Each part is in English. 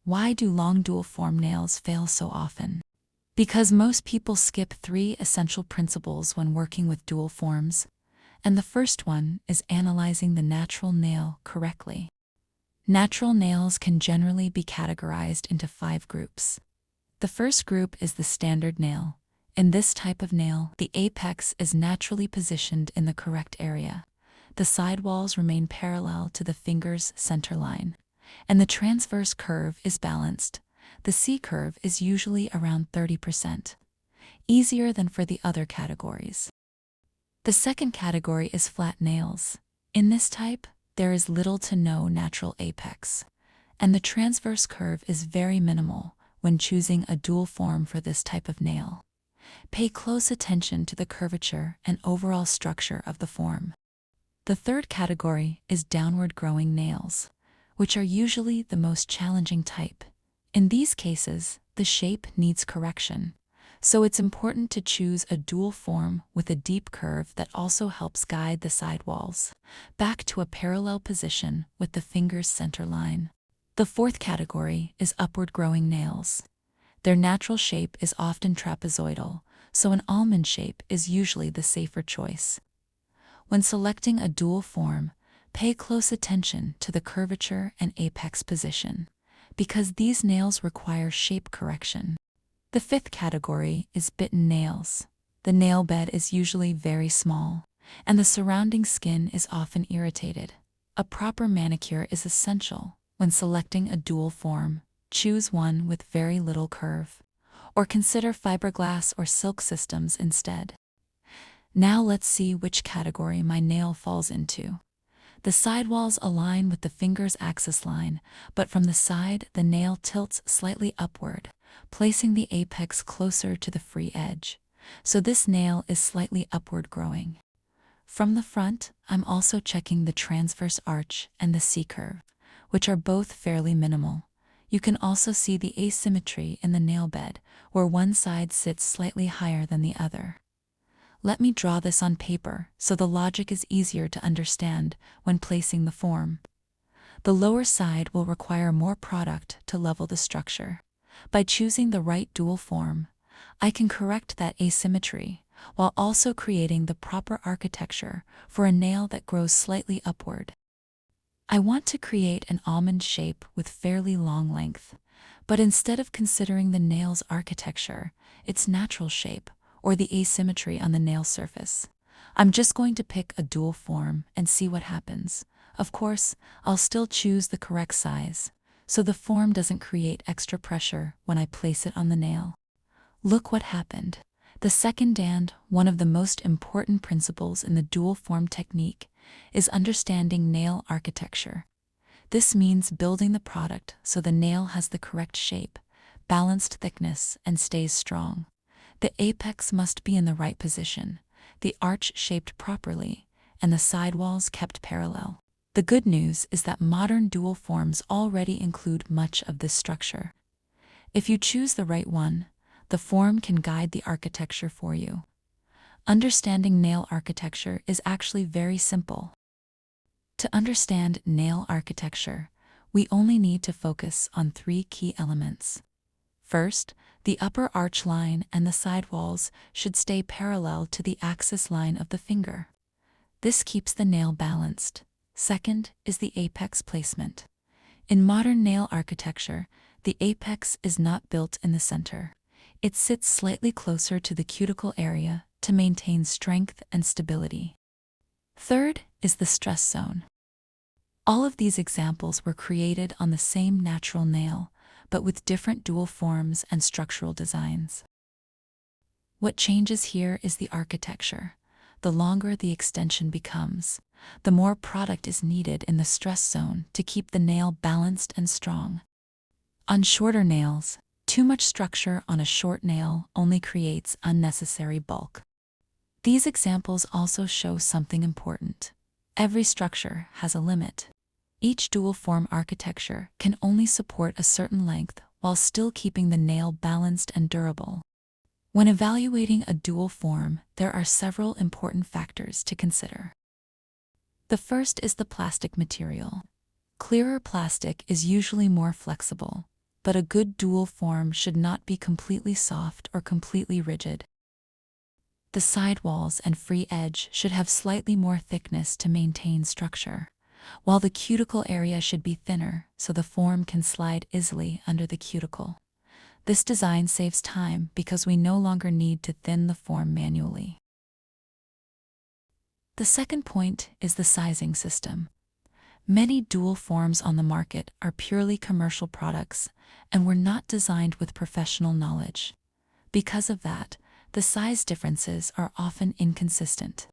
Why do long dual-form nails fail so often? Because most people skip 3 essential principles when working with dual forms, and the first one is analyzing the natural nail correctly. Natural nails can generally be categorized into 5 groups. The first group is the standard nail. In this type of nail, the apex is naturally positioned in the correct area. The sidewalls remain parallel to the finger's center line, and the transverse curve is balanced. The C-curve is usually around 30%, easier than for the other categories. The second category is flat nails. In this type, there is little to no natural apex, and the transverse curve is very minimal when choosing a dual form for this type of nail. Pay close attention to the curvature and overall structure of the form. The third category is downward growing nails, which are usually the most challenging type. In these cases, the shape needs correction, so it's important to choose a dual form with a deep curve that also helps guide the sidewalls back to a parallel position with the finger's center line. The fourth category is upward growing nails. Their natural shape is often trapezoidal, so an almond shape is usually the safer choice. When selecting a dual form, pay close attention to the curvature and apex position, because these nails require shape correction. The fifth category is bitten nails. The nail bed is usually very small, and the surrounding skin is often irritated. A proper manicure is essential when selecting a dual form. Choose one with very little curve, or consider fiberglass or silk systems instead. Now let's see which category my nail falls into. The sidewalls align with the finger's axis line, but from the side the nail tilts slightly upward, placing the apex closer to the free edge, so this nail is slightly upward growing. From the front, I'm also checking the transverse arch and the C-curve, which are both fairly minimal. You can also see the asymmetry in the nail bed, where one side sits slightly higher than the other. Let me draw this on paper so the logic is easier to understand when placing the form. The lower side will require more product to level the structure. By choosing the right dual form, I can correct that asymmetry while also creating the proper architecture for a nail that grows slightly upward. I want to create an almond shape with fairly long length, but instead of considering the nail's architecture, its natural shape, or the asymmetry on the nail surface, I'm just going to pick a dual form and see what happens. Of course, I'll still choose the correct size, so the form doesn't create extra pressure when I place it on the nail. Look what happened. The second and one of the most important principles in the dual form technique is understanding nail architecture. This means building the product so the nail has the correct shape, balanced thickness, and stays strong. The apex must be in the right position, the arch shaped properly, and the sidewalls kept parallel. The good news is that modern dual forms already include much of this structure. If you choose the right one, the form can guide the architecture for you. Understanding nail architecture is actually very simple. To understand nail architecture, we only need to focus on 3 key elements. First, the upper arch line and the sidewalls should stay parallel to the axis line of the finger. This keeps the nail balanced. Second is the apex placement. In modern nail architecture, the apex is not built in the center. It sits slightly closer to the cuticle area to maintain strength and stability. Third is the stress zone. All of these examples were created on the same natural nail, but with different dual forms and structural designs. What changes here is the architecture. The longer the extension becomes, the more product is needed in the stress zone to keep the nail balanced and strong. On shorter nails, too much structure on a short nail only creates unnecessary bulk. These examples also show something important. Every structure has a limit. Each dual form architecture can only support a certain length while still keeping the nail balanced and durable. When evaluating a dual form, there are several important factors to consider. The first is the plastic material. Clearer plastic is usually more flexible. but a good dual form should not be completely soft or completely rigid. The sidewalls and free edge should have slightly more thickness to maintain structure, while the cuticle area should be thinner so the form can slide easily under the cuticle. This design saves time because we no longer need to thin the form manually. The second point is the sizing system. Many dual forms on the market are purely commercial products and were not designed with professional knowledge. Because of that, the size differences are often inconsistent.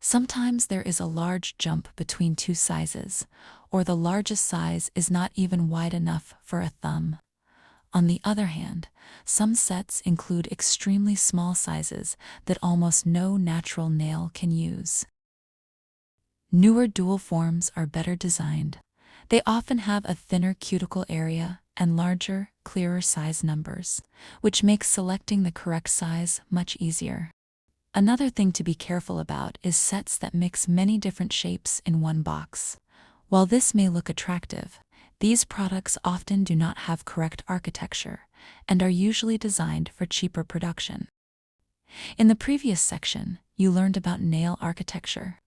Sometimes there is a large jump between two sizes, or the largest size is not even wide enough for a thumb. On the other hand, some sets include extremely small sizes that almost no natural nail can use. Newer dual forms are better designed. They often have a thinner cuticle area and larger, clearer size numbers, which makes selecting the correct size much easier. Another thing to be careful about is sets that mix many different shapes in one box. While this may look attractive, these products often do not have correct architecture and are usually designed for cheaper production. In the previous section, you learned about nail architecture.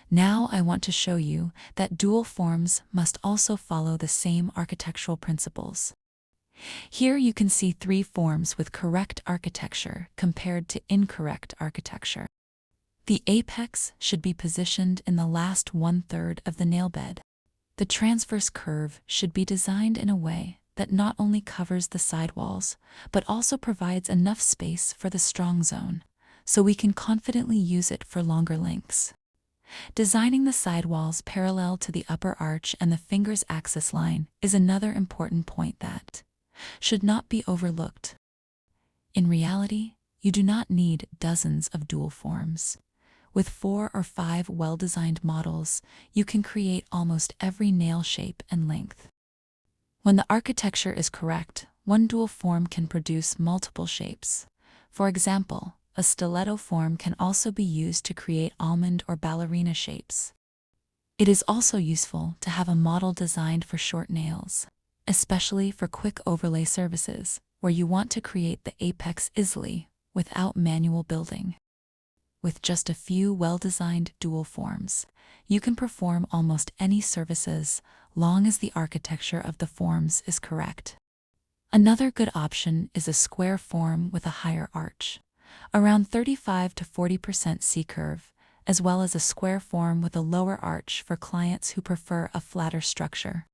Now I want to show you that dual forms must also follow the same architectural principles. Here you can see 3 forms with correct architecture compared to incorrect architecture. The apex should be positioned in the last 1/3 of the nail bed. The transverse curve should be designed in a way that not only covers the sidewalls, but also provides enough space for the strong zone, so we can confidently use it for longer lengths. Designing the sidewalls parallel to the upper arch and the finger's axis line is another important point that should not be overlooked. In reality, you do not need dozens of dual forms. With 4 or 5 well-designed models, you can create almost every nail shape and length. When the architecture is correct, one dual form can produce multiple shapes. For example, a stiletto form can also be used to create almond or ballerina shapes. It is also useful to have a model designed for short nails, especially for quick overlay services, where you want to create the apex easily without manual building. With just a few well-designed dual forms, you can perform almost any services long as the architecture of the forms is correct. Another good option is a square form with a higher arch, around 35 to 40% C-curve, as well as a square form with a lower arch for clients who prefer a flatter structure.